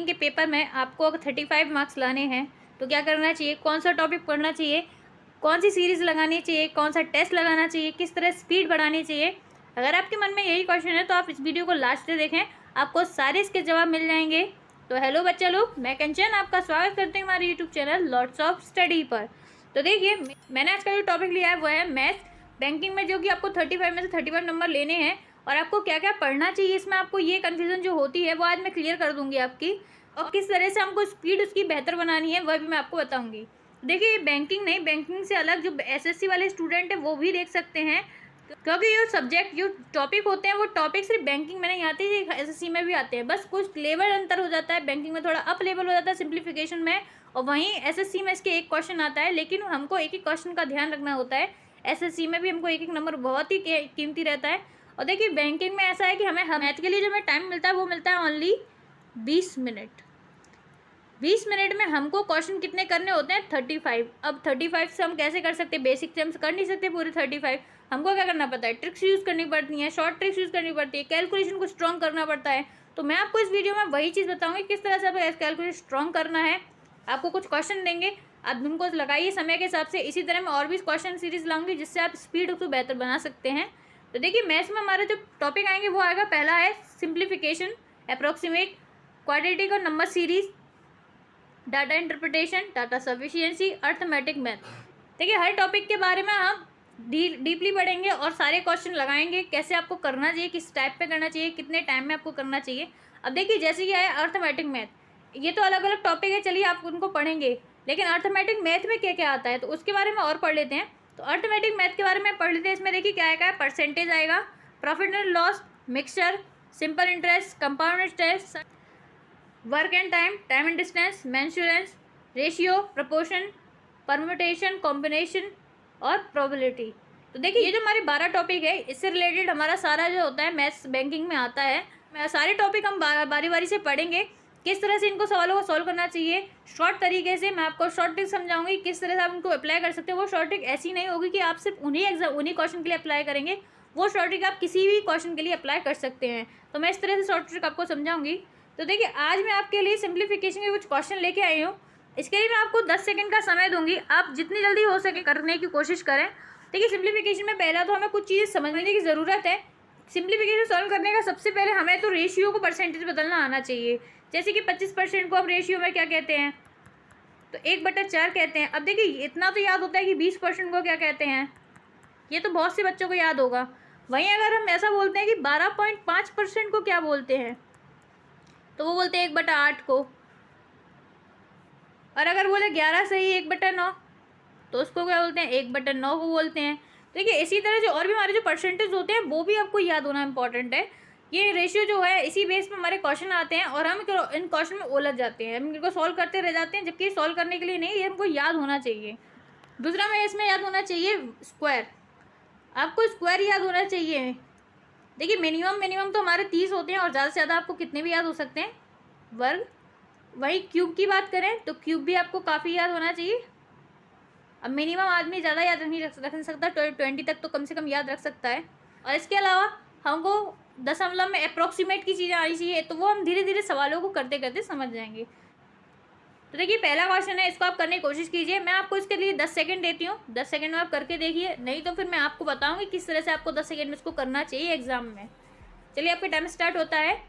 Banking के paper में आपको अगर 35 मार्क्स लाने हैं तो क्या करना चाहिए, कौन सा टॉपिक पढ़ना चाहिए, कौन सी सीरीज़ लगानी चाहिए, कौन सा टेस्ट लगाना चाहिए, किस तरह स्पीड बढ़ानी चाहिए। अगर आपके मन में यही क्वेश्चन है तो आप इस वीडियो को लास्ट तक देखें, आपको सारे इसके जवाब मिल जाएंगे। तो हेलो बच्चा लोग, मैं कंचन आपका स्वागत करती हूँ हमारे YouTube channel lots of study पर। तो देखिए, मैंने आज का जो टॉपिक लिया है वो है मैथ्स बैंकिंग में, जो कि आपको 35 में से 35 नंबर लेने हैं और आपको क्या क्या पढ़ना चाहिए। इसमें आपको ये कन्फ्यूज़न जो होती है वो आज मैं क्लियर कर दूंगी आपकी, और किस तरह से हमको स्पीड उसकी बेहतर बनानी है वह भी मैं आपको बताऊंगी। देखिए, बैंकिंग नहीं, बैंकिंग से अलग जो एसएससी वाले स्टूडेंट है वो भी देख सकते हैं, क्योंकि ये सब्जेक्ट जो टॉपिक होते हैं वो टॉपिक सिर्फ बैंकिंग में नहीं आते, एसएससी में भी आते हैं। बस कुछ लेवल अंतर हो जाता है, बैंकिंग में थोड़ा अप लेवल हो जाता है सिंप्लीफिकेशन में, और वहीं एसएससी में इसके एक क्वेश्चन आता है, लेकिन हमको एक एक क्वेश्चन का ध्यान रखना होता है। एसएससी में भी हमको एक एक नंबर बहुत ही कीमती रहता है। और देखिए, बैंकिंग में ऐसा है कि हमें मैथ के लिए जो हमें टाइम मिलता है वो मिलता है ओनली 20 मिनट। 20 मिनट में हमको क्वेश्चन कितने करने होते हैं, 35। अब 35 से हम कैसे कर सकते हैं, बेसिक से हम कर नहीं सकते पूरे 35। हमको क्या करना पड़ता है, ट्रिक्स यूज़ करनी पड़ती हैं, शॉर्ट ट्रिक्स यूज़ करनी पड़ती है, कैलकुलेशन को स्ट्रॉन्ग करना पड़ता है। तो मैं आपको इस वीडियो में वही चीज़ बताऊंगी किस तरह से आपको कैलकुलेशन स्ट्रॉन्ग करना है। आपको कुछ क्वेश्चन देंगे, आप उनको लगाइए समय के हिसाब से। इसी तरह मैं और भी क्वेश्चन सीरीज लाऊंगी जिससे आप स्पीड उसको बेहतर बना सकते हैं। तो देखिए, मैथ्स में हमारे जो टॉपिक आएंगे वो आएगा, पहला है सिंप्लीफिकेशन, अप्रोक्सीमेट, क्वाड्रेटिक और number series, data interpretation, data sufficiency, arithmetic math. देखिए, हर टॉपिक के बारे में हम डीपली पढ़ेंगे और सारे क्वेश्चन लगाएंगे, कैसे आपको करना चाहिए, किस टाइप पे करना चाहिए, कितने टाइम में आपको करना चाहिए। अब देखिए, जैसे कि है अर्थमेटिक मैथ, ये तो अलग अलग टॉपिक है, चलिए आप उनको पढ़ेंगे, लेकिन अर्थमेटिक मैथ में क्या क्या आता है तो उसके बारे में और पढ़ लेते हैं। तो अर्थमेटिक मैथ के बारे में पढ़ लेते हैं। इसमें देखिए क्या आएगा, परसेंटेज आएगा, profit and loss, mixture, simple interest, compound interest, work and time, time and distance, mensuration, ratio, proportion, permutation, combination और प्रोबेबिलिटी। तो देखिए, ये जो हमारे 12 टॉपिक है, इससे रिलेटेड हमारा सारा जो होता है मैथ्स बैंकिंग में आता है। सारे टॉपिक हम बारी बारी से पढ़ेंगे, किस तरह से इनको सवालों को सॉल्व करना चाहिए शॉर्ट तरीके से। मैं आपको शॉर्ट ट्रिक समझाऊंगी किस तरह से आप इनको अप्लाई कर सकते हो। वो शॉर्ट ट्रिक ऐसी नहीं होगी कि आप सिर्फ उन्हीं क्वेश्चन के लिए अप्लाई करेंगे, वो शॉर्ट ट्रिक आप किसी भी क्वेश्चन के लिए अप्लाई कर सकते हैं। तो मैं इस तरह से शॉर्ट ट्रिक आपको समझाऊंगी। तो देखिए, आज मैं आपके लिए सिंप्लीफिकेशन के कुछ क्वेश्चन लेके आई हूँ। इसके लिए मैं आपको 10 सेकंड का समय दूंगी, आप जितनी जल्दी हो सके करने की कोशिश करें। देखिए, सिंप्लीफिकेशन में पहला तो हमें कुछ चीज़ समझने की ज़रूरत है। सिंप्लीफिकेशन सॉल्व करने का सबसे पहले हमें तो रेशियो को परसेंटेज बदलना आना चाहिए। जैसे कि 25% को आप रेशियो में क्या कहते हैं, तो 1/4 कहते हैं। अब देखिए, इतना तो याद होता है कि 20% को क्या कहते हैं, ये तो बहुत से बच्चों को याद होगा। वहीं अगर हम ऐसा बोलते हैं कि 12.5% को क्या बोलते हैं, तो वो बोलते हैं 1/8 को। और अगर बोले 11 सही 1/9, तो उसको क्या बोलते हैं, 1/9 को बोलते हैं। देखिए, इसी तरह जो और भी हमारे जो परसेंटेज होते हैं वो भी आपको याद होना इंपॉर्टेंट है। ये रेशियो जो है, इसी बेस पे हमारे क्वेश्चन आते हैं और हम इन क्वेश्चन में उलझ जाते हैं, हम इनको सॉल्व करते रह जाते हैं, जबकि सॉल्व करने के लिए नहीं, ये हमको याद होना चाहिए। दूसरा में इसमें याद होना चाहिए स्क्वायर, आपको स्क्वायर याद होना चाहिए। देखिए, मिनिमम तो हमारे 30 होते हैं और ज़्यादा से ज़्यादा आपको कितने भी याद हो सकते हैं, वर्ग। वही क्यूब की बात करें तो क्यूब भी आपको काफ़ी याद होना चाहिए। अब मिनिमम आदमी ज़्यादा याद नहीं रख सकता, 20 तक तो कम से कम याद रख सकता है। और इसके अलावा हमको दशमलव में अप्रोक्सीमेट की चीज़ें आनी चाहिए, तो वो हम धीरे धीरे सवालों को करते करते समझ जाएंगे। तो देखिए, पहला क्वेश्चन है, इसको आप करने की कोशिश कीजिए। मैं आपको इसके लिए 10 सेकंड देती हूँ, 10 सेकंड में आप करके देखिए, नहीं तो फिर मैं आपको बताऊँगी किस तरह से आपको 10 सेकंड में इसको करना चाहिए एग्जाम में। चलिए, आपका टाइम स्टार्ट होता है।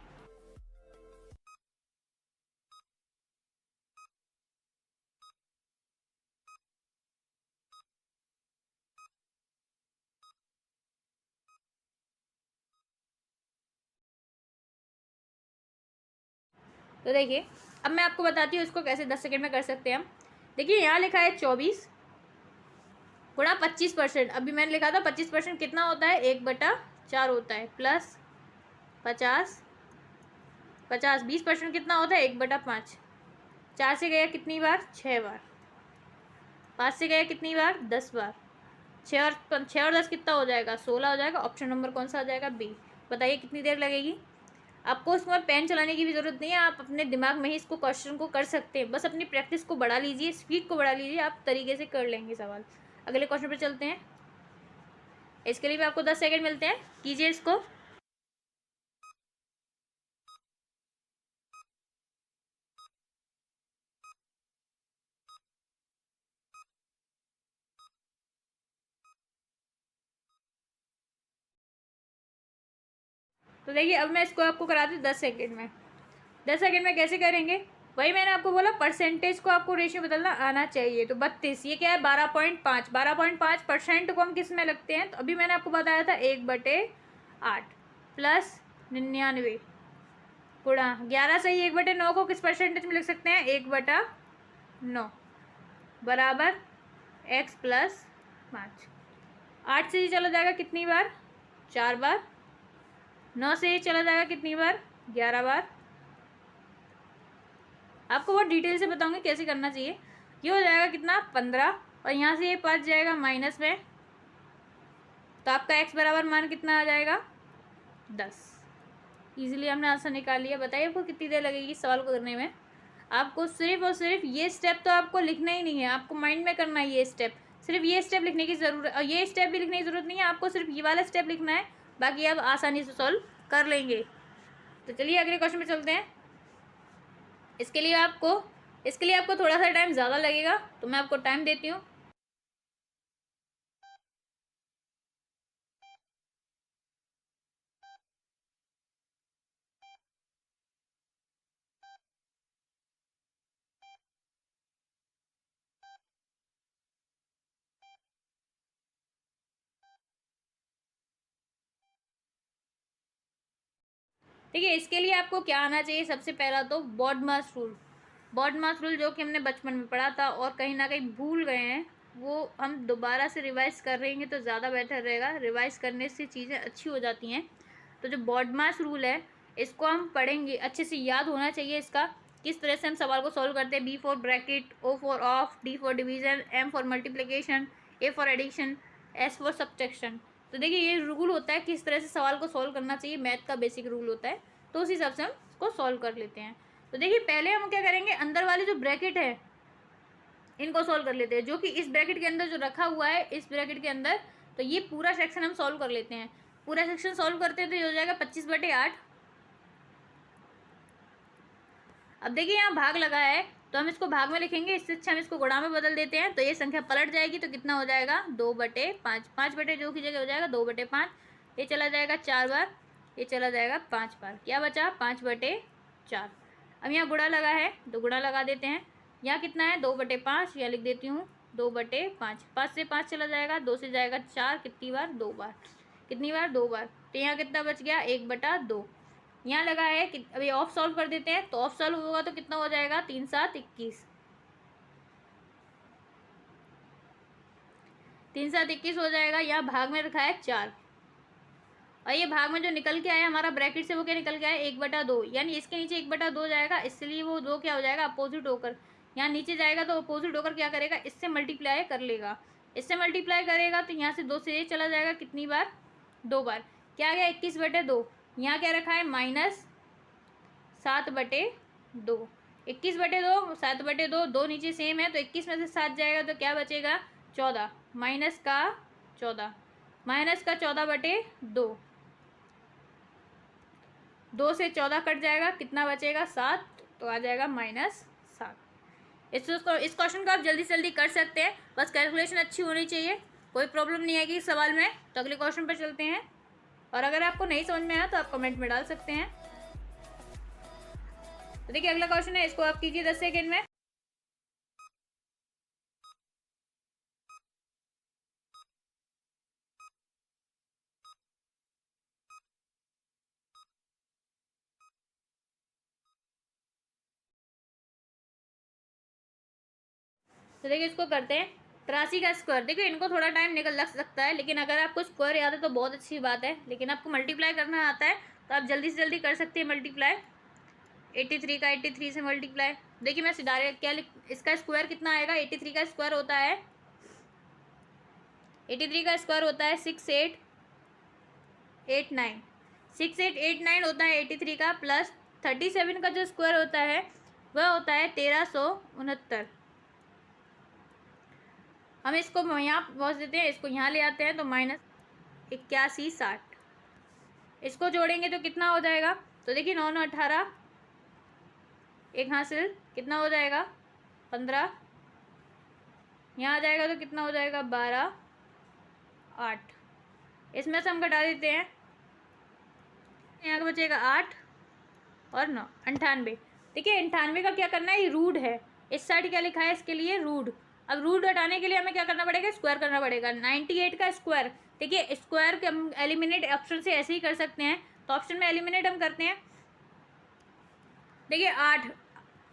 तो देखिए, अब मैं आपको बताती हूँ इसको कैसे 10 सेकंड में कर सकते हैं हम। देखिए, यहाँ लिखा है 24 गुणा 25%। अभी मैंने लिखा था 25% कितना होता है, 1/4 होता है, प्लस 50 20% कितना होता है, 1/5। 4 से गया कितनी बार, 6 बार। 5 से गया कितनी बार, 10 बार। 6 और 10 कितना हो जाएगा, 16 हो जाएगा। ऑप्शन नंबर कौन सा हो जाएगा, बी। बताइए कितनी देर लगेगी। आपको इसमें पेन चलाने की भी ज़रूरत नहीं है, आप अपने दिमाग में ही इसको क्वेश्चन को कर सकते हैं। बस अपनी प्रैक्टिस को बढ़ा लीजिए, स्पीड को बढ़ा लीजिए, आप तरीके से कर लेंगे सवाल। अगले क्वेश्चन पर चलते हैं। इसके लिए भी आपको 10 सेकंड मिलते हैं, कीजिए इसको। तो देखिए अब मैं इसको आपको कराती हूँ 10 सेकेंड में। 10 सेकेंड में कैसे करेंगे, वही मैंने आपको बोला परसेंटेज को आपको रेशियो बदलना आना चाहिए। तो 32, ये क्या है 12.5, 12.5% को हम किस में लगते हैं, तो अभी मैंने आपको बताया था 1/8 प्लस 99 गुणा 11 से ही 1/9 को किस परसेंटेज में लिख सकते हैं, 1/9 बराबर x प्लस 5। 8 से ये चला जाएगा कितनी बार, 4 बार। 9 से ये चला जाएगा कितनी बार, 11 बार। आपको बहुत डिटेल से बताऊंगी कैसे करना चाहिए। ये हो जाएगा कितना, 15, और यहाँ से ये 5 जाएगा माइनस में, तो आपका x बराबर मान कितना आ जाएगा, 10। इजीली हमने आंसर निकाल लिया। बताइए आपको कितनी देर लगेगी सवाल को करने में। आपको सिर्फ और सिर्फ ये स्टेप तो आपको लिखना ही नहीं है, आपको माइंड में करना है ये स्टेप। सिर्फ ये स्टेप लिखने की ज़रूरत, और ये स्टेप भी लिखने की ज़रूरत नहीं है, आपको सिर्फ ये वाला स्टेप लिखना है, बाकी आप आसानी से सॉल्व कर लेंगे। तो चलिए अगले क्वेश्चन में चलते हैं। इसके लिए आपको थोड़ा सा टाइम ज़्यादा लगेगा, तो मैं आपको टाइम देती हूँ। ठीक है, इसके लिए आपको क्या आना चाहिए, सबसे पहला तो बॉडमास रूल। बॉडमास रूल जो कि हमने बचपन में पढ़ा था और कहीं ना कहीं भूल गए हैं, वो हम दोबारा से रिवाइज कर रहेंगे तो ज़्यादा बेटर रहेगा। रिवाइज करने से चीज़ें अच्छी हो जाती हैं। तो जो बॉडमास रूल है इसको हम पढ़ेंगे, अच्छे से याद होना चाहिए इसका, किस तरह से हम सवाल को सॉल्व करते हैं। B for bracket, O for of, D for division, M for multiplication, A for addition, S for subtraction. तो देखिए ये रूल होता है किस तरह से सवाल को सॉल्व करना चाहिए, मैथ का बेसिक रूल होता है। तो उस हिसाब से हम इसको सॉल्व कर लेते हैं। तो देखिए पहले हम क्या करेंगे, अंदर वाली जो ब्रैकेट है इनको सॉल्व कर लेते हैं, जो कि इस ब्रैकेट के अंदर जो रखा हुआ है, इस ब्रैकेट के अंदर। तो ये पूरा सेक्शन हम सॉल्व कर लेते हैं। पूरा सेक्शन सॉल्व करते हैं तो ये हो जाएगा 25/8। अब देखिए यहाँ भाग लगा है तो हम इसको भाग में लिखेंगे, इससे अच्छा हम इसको गुणा में बदल देते हैं। तो ये संख्या पलट जाएगी तो कितना हो जाएगा, 2/5। 5 बटे जो की जगह हो जाएगा 2/5। ये चला जाएगा 4 बार, ये चला जाएगा 5 बार। क्या बचा, 5/4। अब यहाँ गुणा लगा है तो गुणा लगा देते हैं। यहाँ कितना है, 2/5, यहाँ लिख देती हूँ 2/5। 5 से 5 चला जाएगा, 2 से जाएगा 4, कितनी बार, 2 बार। कितनी बार, 2 बार। तो यहाँ कितना बच गया, 1/2। यहाँ लगा है कि अभी ऑफ सॉल्व कर देते हैं, तो ऑफ सॉल्व होगा तो कितना हो जाएगा, 3 7 21। 3 7 21 हो जाएगा। यहाँ भाग में रखा है 4, और ये भाग में जो निकल के आया हमारा ब्रैकेट से, वो क्या निकल के आया, 1/2। यानी इसके नीचे 1/2 जाएगा, इसलिए वो 2 क्या हो जाएगा, अपोजिट होकर यहाँ नीचे जाएगा। तो अपोजिट होकर क्या करेगा, इससे मल्टीप्लाई कर लेगा। इससे मल्टीप्लाई करेगा तो यहाँ से 2 से ये चला जाएगा, कितनी बार, 2 बार। क्या आ गया, 21/2। यहाँ क्या रखा है, -7/2। 21/2, 7/2, 2 नीचे सेम है, तो 21 में से 7 जाएगा तो क्या बचेगा, 14। माइनस का 14/2। 2 से 14 कट जाएगा, कितना बचेगा, 7। तो आ जाएगा -7। इस क्वेश्चन को आप जल्दी से जल्दी कर सकते हैं, बस कैलकुलेशन अच्छी होनी चाहिए, कोई प्रॉब्लम नहीं आएगी इस सवाल में। तो अगले क्वेश्चन पर चलते हैं, और अगर आपको नहीं समझ में आया तो आप कमेंट में डाल सकते हैं। तो देखिए अगला क्वेश्चन है, इसको आप कीजिए 10 सेकेंड में। तो देखिए इसको करते हैं, 83 का स्क्वायर। देखिए इनको थोड़ा टाइम निकल लग सकता है, लेकिन अगर आपको स्क्वायर याद है तो बहुत अच्छी बात है, लेकिन आपको मल्टीप्लाई करना आता है तो आप जल्दी से जल्दी कर सकते हैं मल्टीप्लाई। 83 का 83 से मल्टीप्लाई। देखिए मैं डायरेक्ट क्या इसका स्क्वायर कितना आएगा, 83 का स्क्वायर होता है 6889। 6889 होता है 83 का, प्लस 37 का जो स्क्वायर होता है वह होता है 1369। हम इसको यहाँ पहुँच देते हैं, इसको यहाँ ले आते हैं तो -8160। इसको जोड़ेंगे तो कितना हो जाएगा, तो देखिए 9 9 18, एक हासिल, कितना हो जाएगा, 15। यहाँ आ जाएगा तो कितना हो जाएगा, 12 8। इसमें से हम घटा देते हैं, यहाँ का बचेगा 8 और 9, 98। देखिए 98 का क्या करना है, ये रूट है, इस साइड क्या लिखा है इसके लिए रूट। अब रूट हटाने के लिए हमें क्या करना पड़ेगा, स्क्वायर करना पड़ेगा। 98 का स्क्वायर, देखिए स्क्वायर के हम एलिमिनेट ऑप्शन से ऐसे ही कर सकते हैं, तो ऑप्शन में एलिमिनेट हम करते हैं। देखिए 8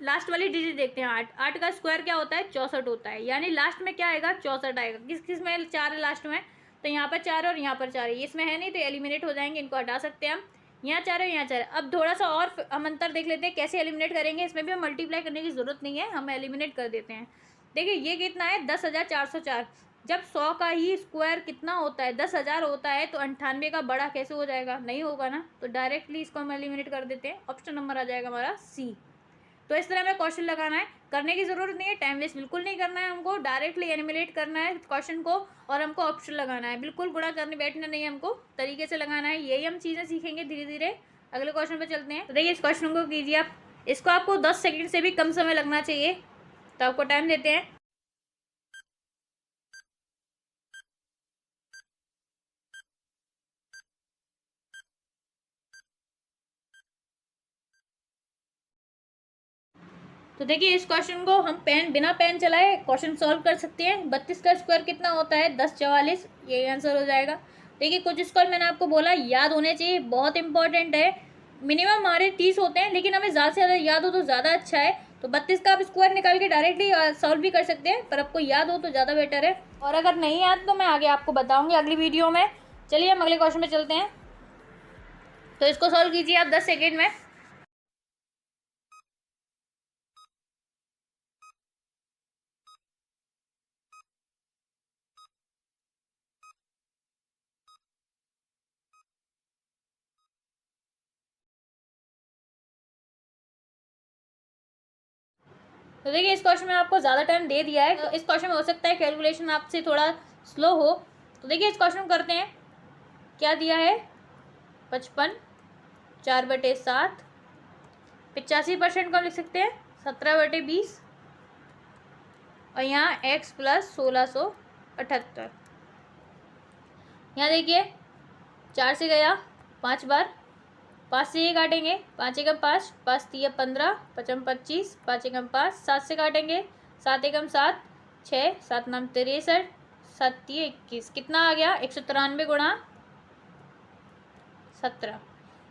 लास्ट वाली डिजिट देखते हैं, 8 का स्क्वायर क्या होता है, 64 होता है, यानी लास्ट में क्या आएगा, 64 आएगा। किस किस में 4 है लास्ट में, तो यहाँ पर 4 और यहाँ पर 4 है, इसमें है नहीं तो एलिमिनेट हो जाएंगे, इनको हटा सकते हैं हम। यहाँ 4 है, यहाँ 4 है। अब थोड़ा सा और हम अंतर देख लेते हैं कैसे एलिमिनेट करेंगे, इसमें भी हम मल्टीप्लाई करने की जरूरत नहीं है, हम एलिमिनेट कर देते हैं। देखिए ये कितना है, 10,404। जब 100 का ही स्क्वायर कितना होता है, 10,000 होता है, तो 98 का बड़ा कैसे हो जाएगा, नहीं होगा ना, तो डायरेक्टली इसको हम एलिमिनेट कर देते हैं। ऑप्शन नंबर आ जाएगा हमारा सी। तो इस तरह हमें क्वेश्चन लगाना है, करने की जरूरत नहीं है, टाइम वेस्ट बिल्कुल नहीं करना है, हमको डायरेक्टली एलिमिनेट करना है क्वेश्चन को, और हमको ऑप्शन लगाना है, बिल्कुल गुणा करने बैठना नहीं है, हमको तरीके से लगाना है। यही हम चीज़ें सीखेंगे धीरे धीरे। अगले क्वेश्चन पे चलते हैं। तो देखिए इस क्वेश्चन को कीजिए आप, इसको आपको 10 सेकेंड से भी कम समय लगना चाहिए, तो आपको टाइम देते हैं। तो देखिए इस क्वेश्चन को हम बिना पेन चलाए क्वेश्चन सॉल्व कर सकते हैं। 32 का स्क्वायर कितना होता है, 1044, ये आंसर हो जाएगा। देखिए कुछ स्क्वायर मैंने आपको बोला याद होने चाहिए, बहुत इंपॉर्टेंट है। मिनिमम हमारे 30 होते हैं, लेकिन हमें ज़्यादा से ज़्यादा याद हो तो ज़्यादा अच्छा है। तो 32 का आप स्क्वायर निकाल के डायरेक्टली सॉल्व भी कर सकते हैं, पर आपको याद हो तो ज़्यादा बेटर है, और अगर नहीं याद तो मैं आगे आपको बताऊँगी अगली वीडियो में। चलिए हम अगले क्वेश्चन में चलते हैं। तो इसको सॉल्व कीजिए आप 10 सेकेंड में। तो देखिए इस क्वेश्चन में आपको ज़्यादा टाइम दे दिया है, तो इस क्वेश्चन में हो सकता है कैलकुलेशन आपसे थोड़ा स्लो हो। तो देखिए इस क्वेश्चन करते हैं, क्या दिया है, 55, 4/7, 85% को हम लिख सकते हैं 17/20, और यहाँ x + 1678। यहाँ देखिए 4 से गया 5 बार, 5 से ये काटेंगे, 5 एकम 5, 5 तिया 15, 5 25, 5 एकम 5, 7 से काटेंगे, 7 एकम 7, 6, 7 9 63, 7 तिया 21, कितना आ गया, 193 गुणा 17।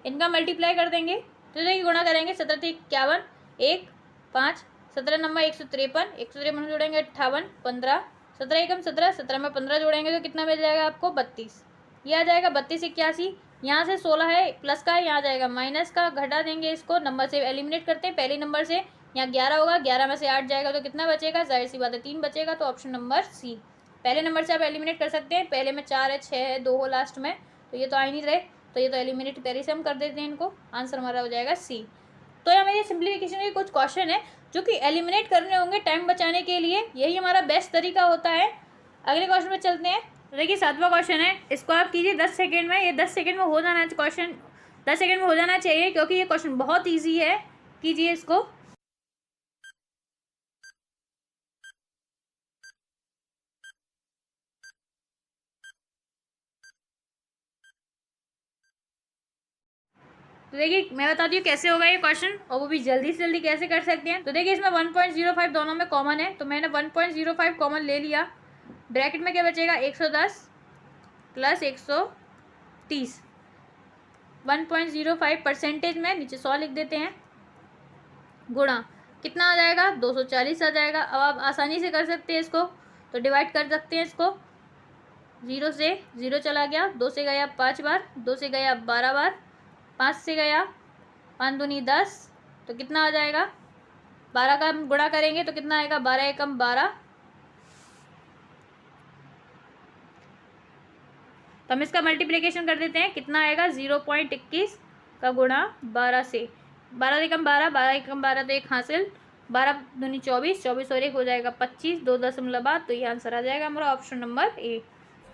इनका मल्टीप्लाई कर देंगे, तो देखिए गुणा करेंगे, 17 × 51, 1 5, 17 नंबर 153, 153 जोड़ेंगे 58, 15, 17 एकम 17, 17 में 15 जोड़ेंगे तो कितना मिल जाएगा आपको, 32। ये आ जाएगा 32 81। यहाँ से 16 है, प्लस का है, यहाँ जाएगा माइनस का, घटा देंगे इसको, नंबर से एलिमिनेट करते हैं पहले नंबर से। यहाँ 11 होगा, 11 में से 8 जाएगा तो कितना बचेगा, जाहिर सी बात है 3 बचेगा, तो ऑप्शन नंबर सी। पहले नंबर से आप एलिमिनेट कर सकते हैं, पहले में 4 है, 6 है, 2 हो लास्ट में, तो ये तो आ ही नहीं रहे, तो ये तो एलिमिनेट पहले से हम कर देते हैं इनको, आंसर हमारा हो जाएगा सी। तो हमें ये सिंप्लीफिकेशन के कुछ क्वेश्चन है जो कि एलिमिनेट करने होंगे टाइम बचाने के लिए, यही हमारा बेस्ट तरीका होता है। अगले क्वेश्चन में चलते हैं। तो देखिए 7वां क्वेश्चन है, इसको आप कीजिए 10 सेकेंड में। ये 10 सेकेंड में हो जाना क्वेश्चन, 10 सेकेंड में हो जाना चाहिए, क्योंकि ये क्वेश्चन बहुत ईजी है। कीजिए इसको। तो देखिए मैं बताती हूँ कैसे होगा ये क्वेश्चन, और वो भी जल्दी से जल्दी कैसे कर सकते हैं। तो देखिए इसमें 1.05 दोनों में कॉमन है, तो मैंने 1.05 कॉमन ले लिया। ब्रैकेट में क्या बचेगा, 110 + 130, 1.05 परसेंटेज में नीचे 100 लिख देते हैं, गुणा कितना आ जाएगा, 240 आ जाएगा। अब आप आसानी से कर सकते हैं इसको, तो डिवाइड कर सकते हैं इसको, 0 से 0 चला गया, 2 से गया 5 बार, 2 से गया 12 बार, 5 से गया 5 दूनी 10, तो कितना आ जाएगा, 12 का हम गुणा करेंगे तो कितना आएगा, 12 एकम 12, तो हम इसका मल्टीप्लिकेशन कर देते हैं, कितना आएगा, 0.21 का गुणा 12 से, 12 एकम 12, 12 एकम 12 तो 1 हासिल, 12 दूनी 24, 24 और 1 हो जाएगा 25, 2 दशमलव बाद, तो ये आंसर आ जाएगा हमारा ऑप्शन नंबर ए।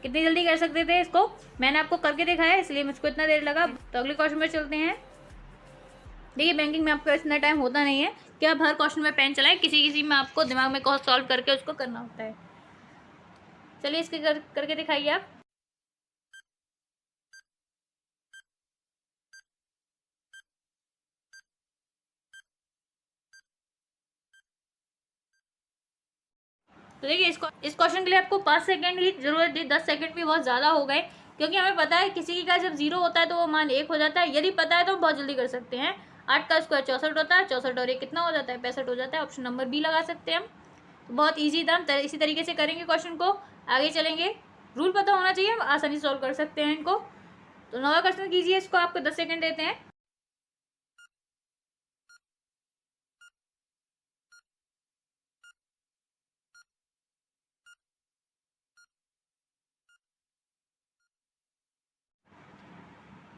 कितनी जल्दी कर सकते थे इसको, मैंने आपको करके दिखाया इसलिए मुझको इतना देर लगा। तो अगले क्वेश्चन में चलते हैं। देखिए बैंकिंग में आपको इतना टाइम होता नहीं है कि आप हर क्वेश्चन में पेन चलाएं, किसी किसी में आपको दिमाग में सॉल्व करके उसको करना होता है। चलिए इसके करके दिखाइए आप। तो देखिए इस क्वेश्चन के लिए आपको 5 सेकंड की जरूरत थी, 10 सेकंड भी बहुत ज़्यादा हो गए, क्योंकि हमें पता है किसी का जब 0 होता है तो वो मान 1 हो जाता है। यदि पता है तो हम बहुत जल्दी कर सकते हैं। 8 का स्क्वायर 64 होता है, 64 और 1 कितना हो जाता है, 65 हो जाता है। ऑप्शन नंबर बी लगा सकते हैं हम। तो बहुत ईजी था, हम इसी तरीके से करेंगे क्वेश्चन को, आगे चलेंगे। रूल पता होना चाहिए, हम आसानी से सॉल्व कर सकते हैं इनको। तो 9वां क्वेश्चन कीजिए, इसको आपको 10 सेकंड देते हैं।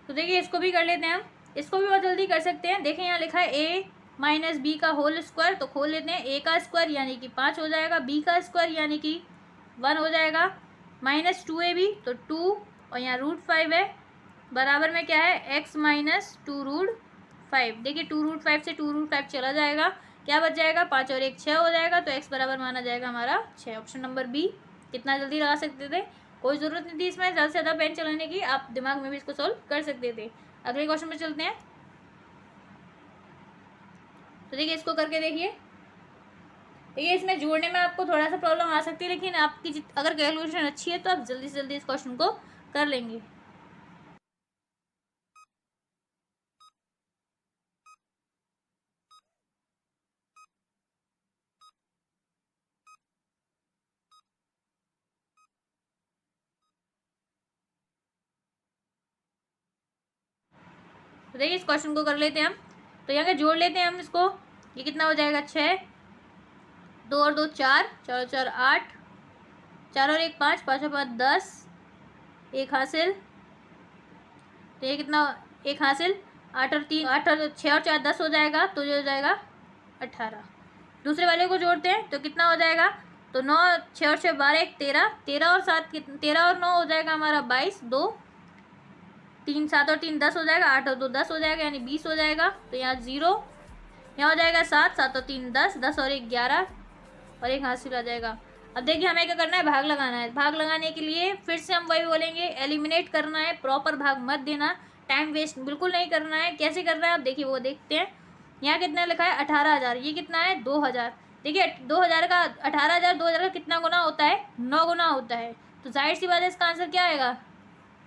तो देखिए इसको भी कर लेते हैं हम, इसको भी बहुत जल्दी कर सकते हैं। देखिए यहाँ लिखा है ए माइनस बी का होल स्क्वायर, तो खोल लेते हैं। ए का स्क्वायर यानी कि 5 हो जाएगा, बी का स्क्वायर यानी कि 1 हो जाएगा, माइनस 2ab तो 2, और यहाँ √5 है, बराबर में क्या है x माइनस 2√5। देखिए 2√5 से 2√5 चला जाएगा, क्या बच जाएगा, 5 और 1 6 हो जाएगा, तो x बराबर माना जाएगा हमारा 6। Option number B. कितना जल्दी लगा सकते थे, कोई ज़रूरत नहीं थी इसमें ज़्यादा से ज़्यादा पेन चलाने की, आप दिमाग में भी इसको सॉल्व कर सकते थे। अगले क्वेश्चन में चलते हैं। तो देखिए इसको करके देखिए। देखिए इसमें जोड़ने में आपको थोड़ा सा प्रॉब्लम आ सकती है, लेकिन आपकी अगर कैलकुलेशन अच्छी है तो आप जल्दी से जल्दी इस क्वेश्चन को कर लेंगे। तो देखिए इस क्वेश्चन को कर लेते हैं हम। तो यहाँ के जोड़ लेते हैं हम इसको। ये कितना हो जाएगा, 6, 2 और 2 4, 4 और 4 8, 4 और 1 5, 5 और 5 10, 1 हासिल। तो ये कितना, 1 हासिल, 8 और 3 8 और 6 और 4 10 हो जाएगा, तो ये हो जाएगा 18। दूसरे वाले को जोड़ते हैं तो कितना हो जाएगा, तो 9 6 और 6 12 1 13, 13 और 7 13 और 9 हो जाएगा हमारा 22, 2 3 7 और 3 10 हो जाएगा, 8 और 2 10 हो जाएगा, यानी 20 हो जाएगा। तो यहाँ 0, यहाँ हो जाएगा 7, 7 और 3 10, 10 और 1 11, और 1 हासिल आ जाएगा। अब देखिए हमें क्या करना है, भाग लगाना है। भाग लगाने के लिए फिर से हम वही बोलेंगे, एलिमिनेट करना है, प्रॉपर भाग मत देना, टाइम वेस्ट बिल्कुल नहीं करना है। कैसे करना है आप देखिए, वो देखते हैं। यहाँ कितना लिखा है, 18,000, ये कितना है 2,000। देखिए 2,000 का 18,000 2,000 का कितना गुना होता है, 9 गुना होता है, तो जाहिर सी बात है इसका आंसर क्या आएगा,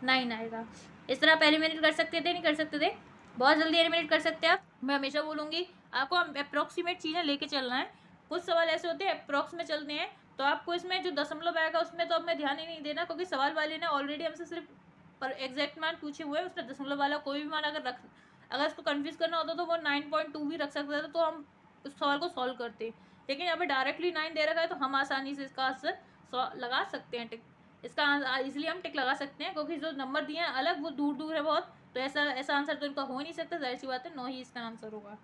9 आएगा। इस तरह आप एलिमिनेट कर सकते थे, नहीं कर सकते थे, बहुत जल्दी एलिमिनेट कर सकते हैं आप। मैं हमेशा बोलूँगी आपको अप्रोक्सीमेट चीज़ें लेके चलना है। कुछ सवाल ऐसे होते हैं अप्रोक्स में चलते हैं, तो आपको इसमें जो दशमलव आएगा उसमें तो हमें ध्यान ही नहीं देना, क्योंकि सवाल वाले ने ऑलरेडी हमसे सिर्फ पर एग्जैक्ट मान पूछे हुए हैं, उसमें दशमलव वाला कोई भी मान अगर उसको कन्फ्यूज़ करना होता तो वो 9.2 भी रख सकता था, तो हम उस सवाल को सॉल्व करते। लेकिन यहाँ पे डायरेक्टली 9 दे रखा है, तो हम आसानी से इसका आंसर लगा सकते हैं, टिक। इसका इसलिए हम टिक लगा सकते हैं, क्योंकि जो नंबर दिए हैं अलग वो दूर दूर है बहुत, तो ऐसा आंसर तो इनका हो ही नहीं सकता, जाहिर सी बात है 9 ही इसका आंसर होगा।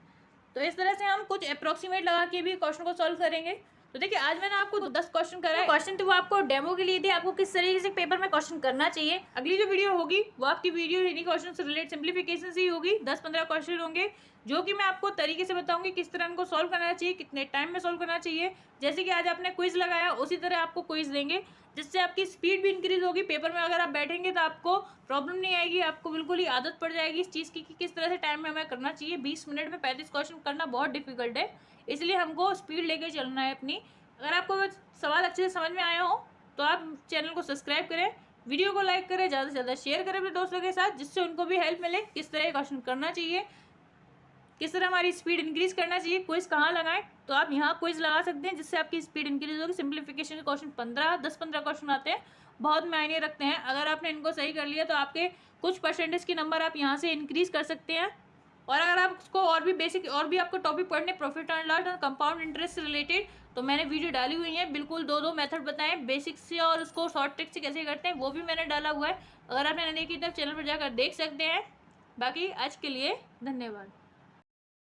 तो इस तरह से हम कुछ अप्रोक्सीमेट लगा के भी क्वेश्चन को सॉल्व करेंगे। तो देखिए आज मैंने आपको 10 क्वेश्चन कराए। क्वेश्चन तो वो आपको डेमो के लिए थे, आपको किस तरीके से पेपर में क्वेश्चन करना चाहिए। अगली जो वीडियो होगी वो आपकी वीडियो इन्हीं क्वेश्चन से रिलेटेड सिंप्लीफिकेशन से ही होगी। 10-15 क्वेश्चन होंगे जो कि मैं आपको तरीके से बताऊंगी किस तरह इनको सॉल्व करना चाहिए, कितने टाइम में सॉल्व करना चाहिए। जैसे कि आज आपने क्विज लगाया, उसी तरह आपको क्विज देंगे, जिससे आपकी स्पीड भी इंक्रीज होगी। पेपर में अगर आप बैठेंगे तो आपको प्रॉब्लम नहीं आएगी, आपको बिल्कुल ही आदत पड़ जाएगी इस चीज़ की कि किस तरह से टाइम में हमें करना चाहिए। 20 मिनट में 35 क्वेश्चन करना बहुत डिफिकल्ट है, इसलिए हमको स्पीड लेके चलना है अपनी। अगर आपको सवाल अच्छे से समझ में आया हो तो आप चैनल को सब्सक्राइब करें, वीडियो को लाइक करें, ज़्यादा से ज़्यादा शेयर करें अपने दोस्तों के साथ, जिससे उनको भी हेल्प मिले किस तरह क्वेश्चन करना चाहिए, किस तरह हमारी स्पीड इंक्रीज करना चाहिए। क्विज कहाँ लगाएं, तो आप यहाँ क्विज लगा सकते हैं, जिससे आपकी स्पीड इंक्रीज होगी। सिंप्लीफिकेशन के क्वेश्चन 10-15 क्वेश्चन आते हैं, बहुत मायने रखते हैं। अगर आपने इनको सही कर लिया तो आपके कुछ परसेंटेज के नंबर आप यहाँ से इंक्रीज कर सकते हैं। और अगर आप उसको और भी बेसिक और भी आपको टॉपिक पढ़ने, प्रॉफिट एंड लॉस और कंपाउंड इंटरेस्ट से रिलेटेड, तो मैंने वीडियो डाली हुई है, बिल्कुल 2 मेथड बताएं बेसिक से, और उसको शॉर्ट ट्रिक से कैसे करते हैं वो भी मैंने डाला हुआ है। अगर आपने नहीं देखी तो चैनल पर जाकर देख सकते हैं। बाकी आज के लिए धन्यवाद।